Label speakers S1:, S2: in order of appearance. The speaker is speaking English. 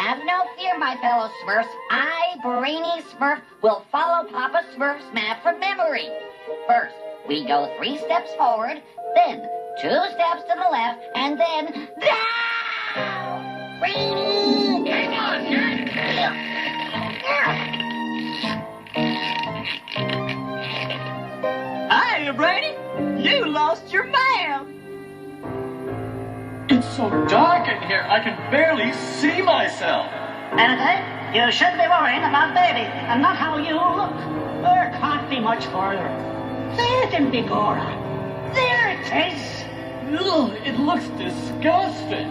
S1: Have no fear, my fellow Smurfs. I, Brainy Smurf, will follow Papa Smurf's map from memory. First, we go 3 steps forward, then 2 steps to the left, and then down! Brainy! Hang on,
S2: Hi, Brady. You lost your map. It's so dark in here, I can barely see myself.
S3: Benedict, you should be worrying about baby and not how you look. There can't be much further. There it in Bigora. There it is.
S2: Ugh, it looks disgusting.